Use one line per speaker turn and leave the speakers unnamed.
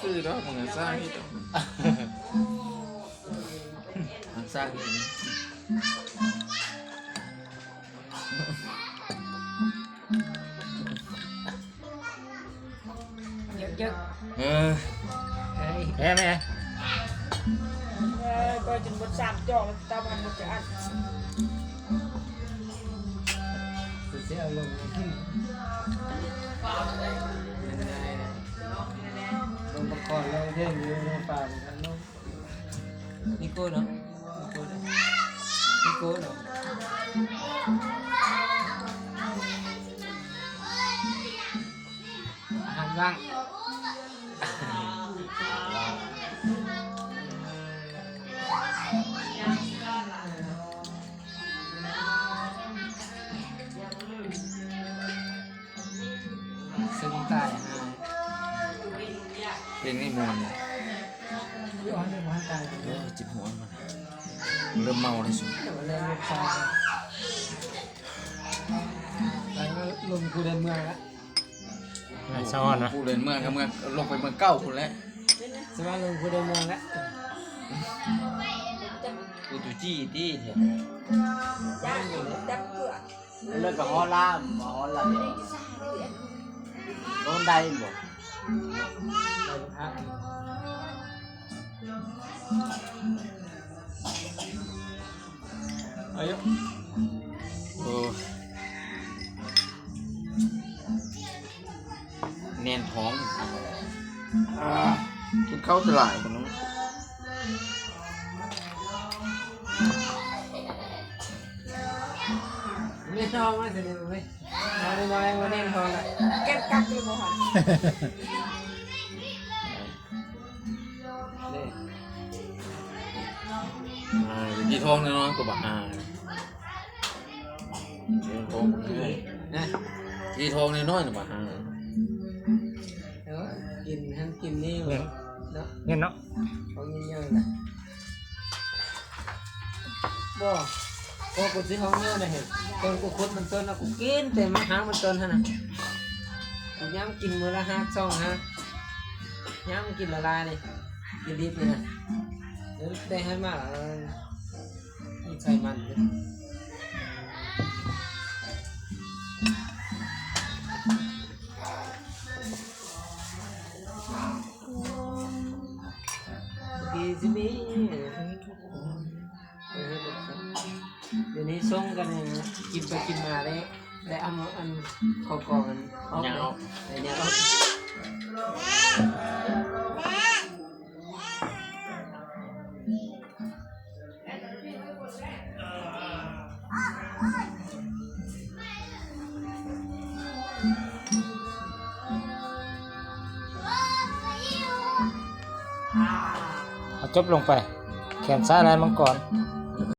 คือแล้วมึงสร้างที่ต้องมันสร้างอย่างนี้
เยอะ
เออ
ๆเฮ้ย
แพ้ไหม
ก็จนหมด3จ่อแล้วตามอันหมดจะอันเสียลงลงประกอบลงเท่งอยู่ในป่าเหมือนกันเนาะนิโก้เนาะนิโก้เนาะอาหารว่างซึ่งตายฮะ
เพลงนี้มวนเนี่ย
ย้อนไปมาตาย
เออจิบหัวมันเริ่มเมาเลยสิ
เดี๋ยวเลยลูกชายแล้วก็ลงกูในเมืองแล้ว
ซ้อนนะ
ผู้เล่นเมืองกับเมืองลงไปเมืองเก้าคนแล้ว
สว่าลงกูในเมืองแล้ว
กูตุจี้ที่เถอะ
ย่างอยู่เลยดับเกลือ
เลิกกับฮอลล่ามฮอลล่าโดนได้หมด
ไปพัก
อายุโอ้แน่นท้องกินข้าวสลายคนนู้น
ไม่ชอบมากเลยเว้ยมาเลยมาเลยมาเล่นทองละแก๊กกักเลยบ่หันนี่
กี่ทองน้อยๆกว่าบาททองเลยนะกี่ทองน้อยๆกว่าบาท
เดี๋ยวกินทั้งกินนี่เนาะ
เงินเนาะ
ของเยอะๆนะบ่พอกูซื้อของเยอะนะเห็นต้นกูคุดมันต้นแล้วกูกินแต่มาหามันต้นฮะนะกูย้ำกินมื้อละ5 2 5ย้ำกินละลายเลยกินดิบเลยนะเดี๋ยวได้ให้มากนี่ใส่มันเลยดีสิมีเดี๋ยวนี้ส่งกันเนี่ยนะกินไปกินมาได้เอามาอันขอกองกันออก
เนี่ยเอา
เลยเนี่ยเอา
เอาจบลงไป แขนซ้ายลายมังกร